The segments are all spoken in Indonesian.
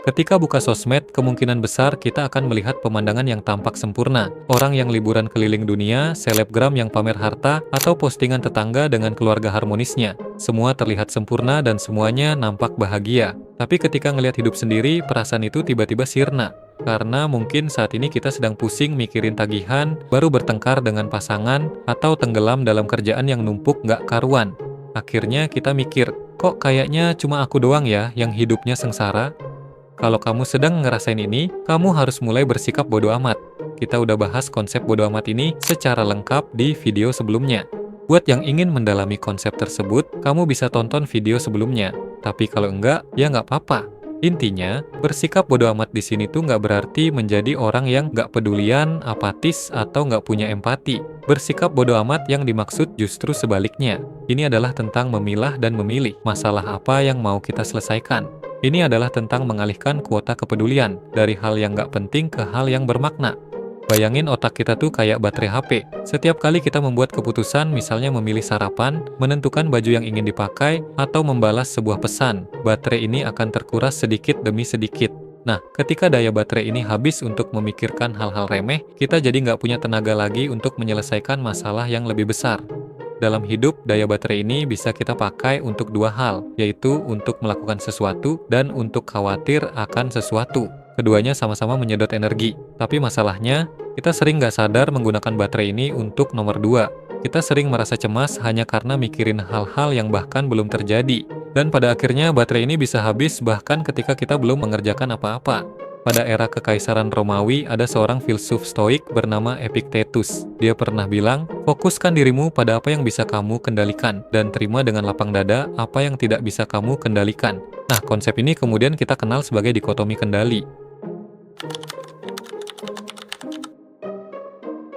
Ketika buka sosmed, kemungkinan besar kita akan melihat pemandangan yang tampak sempurna. Orang yang liburan keliling dunia, selebgram yang pamer harta, atau postingan tetangga dengan keluarga harmonisnya. Semua terlihat sempurna dan semuanya nampak bahagia. Tapi ketika ngelihat hidup sendiri, perasaan itu tiba-tiba sirna. Karena mungkin saat ini kita sedang pusing mikirin tagihan, baru bertengkar dengan pasangan, atau tenggelam dalam kerjaan yang numpuk nggak karuan. Akhirnya kita mikir, kok kayaknya cuma aku doang ya yang hidupnya sengsara? Kalau kamu sedang ngerasain ini, kamu harus mulai bersikap bodo amat. Kita udah bahas konsep bodo amat ini secara lengkap di video sebelumnya. Buat yang ingin mendalami konsep tersebut, kamu bisa tonton video sebelumnya. Tapi kalau enggak, ya nggak apa-apa. Intinya, bersikap bodo amat di sini tuh nggak berarti menjadi orang yang nggak pedulian, apatis, atau nggak punya empati. Bersikap bodo amat yang dimaksud justru sebaliknya. Ini adalah tentang memilah dan memilih masalah apa yang mau kita selesaikan. Ini adalah tentang mengalihkan kuota kepedulian dari hal yang nggak penting ke hal yang bermakna. Bayangin otak kita tuh kayak baterai HP. Setiap kali kita membuat keputusan, misalnya memilih sarapan, menentukan baju yang ingin dipakai, atau membalas sebuah pesan, baterai ini akan terkuras sedikit demi sedikit. Nah, ketika daya baterai ini habis untuk memikirkan hal-hal remeh, kita jadi nggak punya tenaga lagi untuk menyelesaikan masalah yang lebih besar. Dalam hidup, daya baterai ini bisa kita pakai untuk dua hal, yaitu untuk melakukan sesuatu dan untuk khawatir akan sesuatu. Keduanya sama-sama menyedot energi. Tapi masalahnya, kita sering nggak sadar menggunakan baterai ini untuk nomor dua. Kita sering merasa cemas hanya karena mikirin hal-hal yang bahkan belum terjadi. Dan pada akhirnya baterai ini bisa habis bahkan ketika kita belum mengerjakan apa-apa. Pada era Kekaisaran Romawi, ada seorang filsuf stoik bernama Epictetus. Dia pernah bilang, fokuskan dirimu pada apa yang bisa kamu kendalikan, dan terima dengan lapang dada apa yang tidak bisa kamu kendalikan. Nah, konsep ini kemudian kita kenal sebagai dikotomi kendali.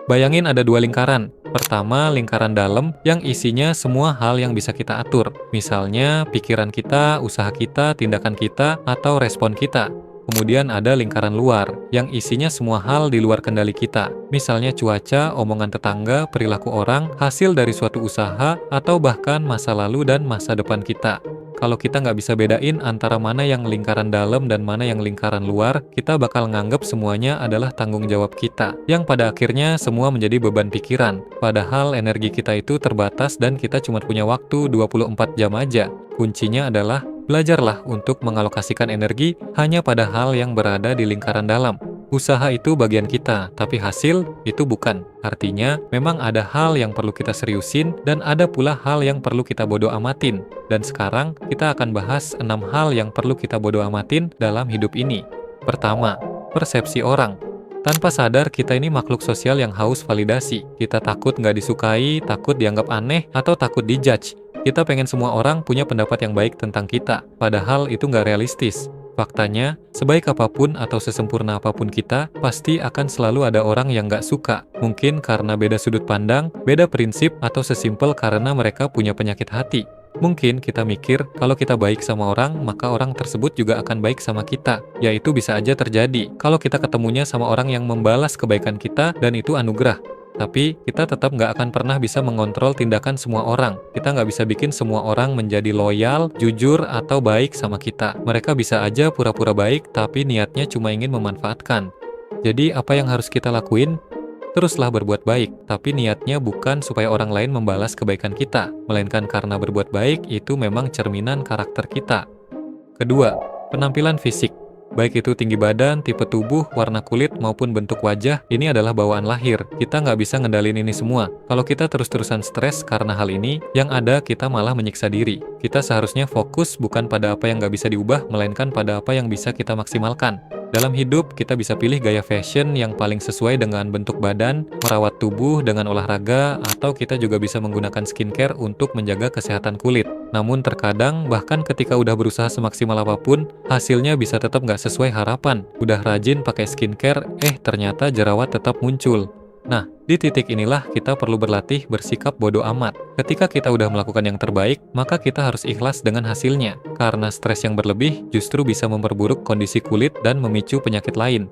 Bayangin ada dua lingkaran. Pertama, lingkaran dalam yang isinya semua hal yang bisa kita atur. Misalnya, pikiran kita, usaha kita, tindakan kita, atau respon kita. Kemudian ada lingkaran luar, yang isinya semua hal di luar kendali kita. Misalnya cuaca, omongan tetangga, perilaku orang, hasil dari suatu usaha, atau bahkan masa lalu dan masa depan kita. Kalau kita nggak bisa bedain antara mana yang lingkaran dalam dan mana yang lingkaran luar, kita bakal nganggep semuanya adalah tanggung jawab kita. Yang pada akhirnya semua menjadi beban pikiran. Padahal energi kita itu terbatas dan kita cuma punya waktu 24 jam aja. Kuncinya adalah belajarlah untuk mengalokasikan energi hanya pada hal yang berada di lingkaran dalam. Usaha itu bagian kita, tapi hasil itu bukan. Artinya, memang ada hal yang perlu kita seriusin dan ada pula hal yang perlu kita bodo amatin. Dan sekarang, kita akan bahas 6 hal yang perlu kita bodo amatin dalam hidup ini. Pertama, persepsi orang. Tanpa sadar, kita ini makhluk sosial yang haus validasi. Kita takut nggak disukai, takut dianggap aneh, atau takut dijudge. Kita pengen semua orang punya pendapat yang baik tentang kita, padahal itu nggak realistis. Faktanya, sebaik apapun atau sesempurna apapun kita, pasti akan selalu ada orang yang nggak suka. Mungkin karena beda sudut pandang, beda prinsip, atau sesimpel karena mereka punya penyakit hati. Mungkin kita mikir, kalau kita baik sama orang, maka orang tersebut juga akan baik sama kita. Ya itu bisa aja terjadi, kalau kita ketemunya sama orang yang membalas kebaikan kita, dan itu anugerah. Tapi, kita tetap nggak akan pernah bisa mengontrol tindakan semua orang. Kita nggak bisa bikin semua orang menjadi loyal, jujur, atau baik sama kita. Mereka bisa aja pura-pura baik, tapi niatnya cuma ingin memanfaatkan. Jadi, apa yang harus kita lakuin? Teruslah berbuat baik, tapi niatnya bukan supaya orang lain membalas kebaikan kita, melainkan karena berbuat baik itu memang cerminan karakter kita. Kedua, penampilan fisik. Baik itu tinggi badan, tipe tubuh, warna kulit, maupun bentuk wajah, ini adalah bawaan lahir. Kita nggak bisa ngendalin ini semua. Kalau kita terus-terusan stres karena hal ini, yang ada kita malah menyiksa diri. Kita seharusnya fokus bukan pada apa yang nggak bisa diubah, melainkan pada apa yang bisa kita maksimalkan. Dalam hidup, kita bisa pilih gaya fashion yang paling sesuai dengan bentuk badan, merawat tubuh dengan olahraga, atau kita juga bisa menggunakan skincare untuk menjaga kesehatan kulit. Namun terkadang, bahkan ketika udah berusaha semaksimal apapun, hasilnya bisa tetap nggak sesuai harapan. Udah rajin pakai skincare, ternyata jerawat tetap muncul. Nah, di titik inilah kita perlu berlatih bersikap bodo amat. Ketika kita udah melakukan yang terbaik, maka kita harus ikhlas dengan hasilnya. Karena stres yang berlebih justru bisa memperburuk kondisi kulit dan memicu penyakit lain.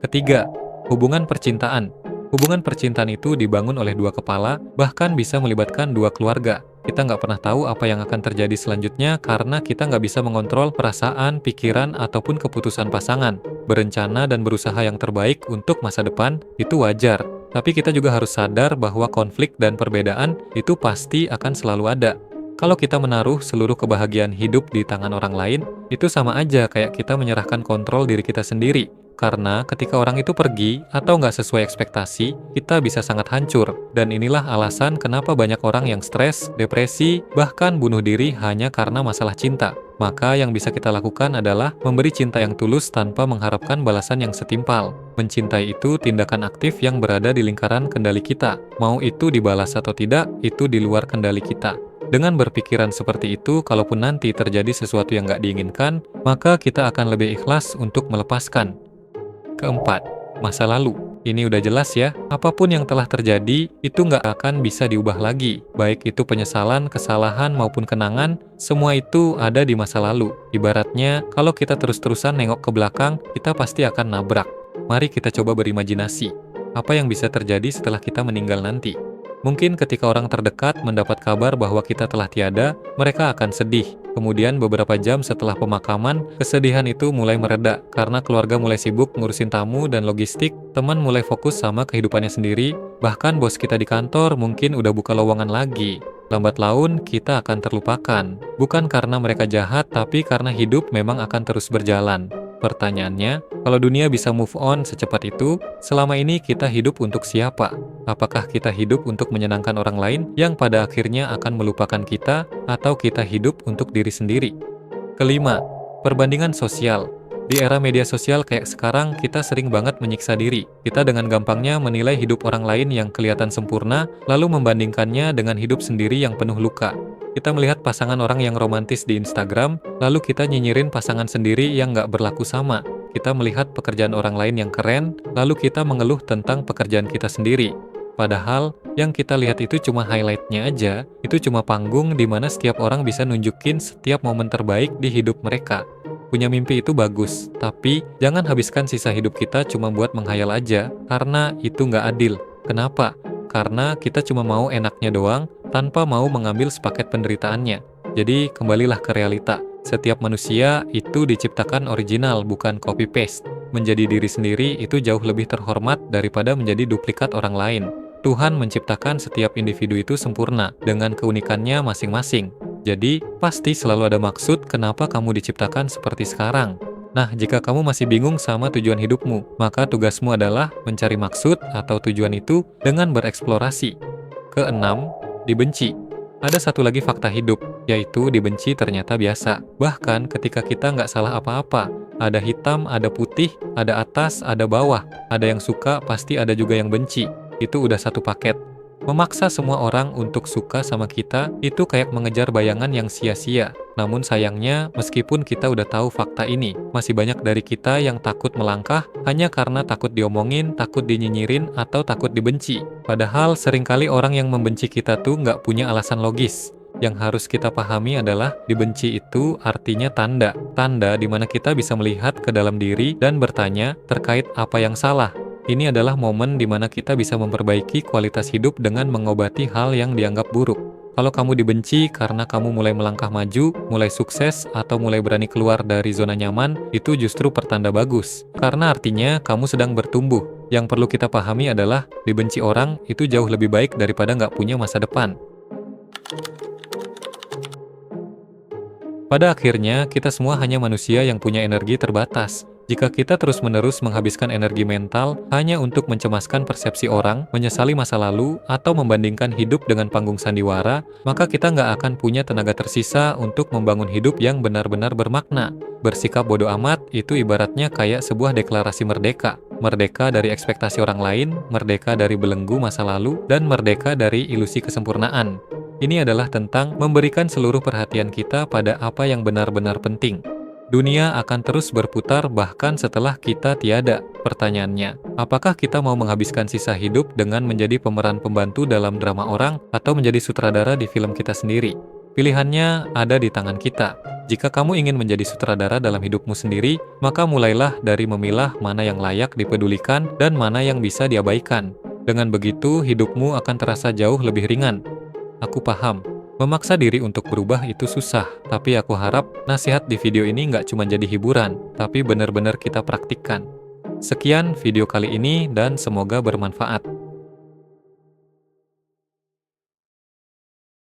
Ketiga, hubungan percintaan. Hubungan percintaan itu dibangun oleh dua kepala, bahkan bisa melibatkan dua keluarga. Kita nggak pernah tahu apa yang akan terjadi selanjutnya karena kita nggak bisa mengontrol perasaan, pikiran, ataupun keputusan pasangan. Berencana dan berusaha yang terbaik untuk masa depan itu wajar. Tapi kita juga harus sadar bahwa konflik dan perbedaan itu pasti akan selalu ada. Kalau kita menaruh seluruh kebahagiaan hidup di tangan orang lain, itu sama aja kayak kita menyerahkan kontrol diri kita sendiri. Karena ketika orang itu pergi atau nggak sesuai ekspektasi, kita bisa sangat hancur. Dan inilah alasan kenapa banyak orang yang stres, depresi, bahkan bunuh diri hanya karena masalah cinta. Maka yang bisa kita lakukan adalah memberi cinta yang tulus tanpa mengharapkan balasan yang setimpal. Mencintai itu tindakan aktif yang berada di lingkaran kendali kita. Mau itu dibalas atau tidak, itu di luar kendali kita. Dengan berpikiran seperti itu, kalaupun nanti terjadi sesuatu yang nggak diinginkan, maka kita akan lebih ikhlas untuk melepaskan. Keempat, masa lalu. Ini udah jelas ya, apapun yang telah terjadi, itu nggak akan bisa diubah lagi. Baik itu penyesalan, kesalahan, maupun kenangan, semua itu ada di masa lalu. Ibaratnya, kalau kita terus-terusan nengok ke belakang, kita pasti akan nabrak. Mari kita coba berimajinasi. Apa yang bisa terjadi setelah kita meninggal nanti? Mungkin ketika orang terdekat mendapat kabar bahwa kita telah tiada, mereka akan sedih. Kemudian beberapa jam setelah pemakaman, kesedihan itu mulai mereda karena keluarga mulai sibuk ngurusin tamu dan logistik, teman mulai fokus sama kehidupannya sendiri, bahkan bos kita di kantor mungkin udah buka lowongan lagi. Lambat laun, kita akan terlupakan. Bukan karena mereka jahat, tapi karena hidup memang akan terus berjalan. Pertanyaannya, kalau dunia bisa move on secepat itu, selama ini kita hidup untuk siapa? Apakah kita hidup untuk menyenangkan orang lain yang pada akhirnya akan melupakan kita, atau kita hidup untuk diri sendiri? Kelima, perbandingan sosial. Di era media sosial kayak sekarang, kita sering banget menyiksa diri. Kita dengan gampangnya menilai hidup orang lain yang kelihatan sempurna, lalu membandingkannya dengan hidup sendiri yang penuh luka. Kita melihat pasangan orang yang romantis di Instagram, lalu kita nyinyirin pasangan sendiri yang nggak berlaku sama. Kita melihat pekerjaan orang lain yang keren, lalu kita mengeluh tentang pekerjaan kita sendiri. Padahal, yang kita lihat itu cuma highlight-nya aja, itu cuma panggung di mana setiap orang bisa nunjukin setiap momen terbaik di hidup mereka. Punya mimpi itu bagus, tapi jangan habiskan sisa hidup kita cuma buat menghayal aja, karena itu nggak adil. Kenapa? Karena kita cuma mau enaknya doang, tanpa mau mengambil sepaket penderitaannya. Jadi, kembalilah ke realita. Setiap manusia itu diciptakan original, bukan copy-paste. Menjadi diri sendiri itu jauh lebih terhormat daripada menjadi duplikat orang lain. Tuhan menciptakan setiap individu itu sempurna, dengan keunikannya masing-masing. Jadi, pasti selalu ada maksud kenapa kamu diciptakan seperti sekarang. Nah, jika kamu masih bingung sama tujuan hidupmu, maka tugasmu adalah mencari maksud atau tujuan itu dengan bereksplorasi. Keenam, dibenci. Ada satu lagi fakta hidup, yaitu dibenci ternyata biasa. Bahkan ketika kita nggak salah apa-apa, ada hitam, ada putih, ada atas, ada bawah, ada yang suka, pasti ada juga yang benci. Itu udah satu paket. Memaksa semua orang untuk suka sama kita, itu kayak mengejar bayangan yang sia-sia. Namun sayangnya, meskipun kita udah tahu fakta ini, masih banyak dari kita yang takut melangkah hanya karena takut diomongin, takut dinyinyirin, atau takut dibenci. Padahal seringkali orang yang membenci kita tuh nggak punya alasan logis. Yang harus kita pahami adalah dibenci itu artinya tanda. Tanda di mana kita bisa melihat ke dalam diri dan bertanya terkait apa yang salah. Ini adalah momen di mana kita bisa memperbaiki kualitas hidup dengan mengobati hal yang dianggap buruk. Kalau kamu dibenci karena kamu mulai melangkah maju, mulai sukses, atau mulai berani keluar dari zona nyaman, itu justru pertanda bagus. Karena artinya kamu sedang bertumbuh. Yang perlu kita pahami adalah dibenci orang itu jauh lebih baik daripada nggak punya masa depan. Pada akhirnya, kita semua hanya manusia yang punya energi terbatas. Jika kita terus-menerus menghabiskan energi mental hanya untuk mencemaskan persepsi orang, menyesali masa lalu, atau membandingkan hidup dengan panggung sandiwara, maka kita nggak akan punya tenaga tersisa untuk membangun hidup yang benar-benar bermakna. Bersikap bodoh amat itu ibaratnya kayak sebuah deklarasi merdeka. Merdeka dari ekspektasi orang lain, merdeka dari belenggu masa lalu, dan merdeka dari ilusi kesempurnaan. Ini adalah tentang memberikan seluruh perhatian kita pada apa yang benar-benar penting. Dunia akan terus berputar bahkan setelah kita tiada. Pertanyaannya, apakah kita mau menghabiskan sisa hidup dengan menjadi pemeran pembantu dalam drama orang atau menjadi sutradara di film kita sendiri? Pilihannya ada di tangan kita. Jika kamu ingin menjadi sutradara dalam hidupmu sendiri, maka mulailah dari memilah mana yang layak dipedulikan dan mana yang bisa diabaikan. Dengan begitu, hidupmu akan terasa jauh lebih ringan. Aku paham, memaksa diri untuk berubah itu susah, tapi aku harap nasihat di video ini nggak cuma jadi hiburan, tapi benar-benar kita praktikkan. Sekian video kali ini dan semoga bermanfaat.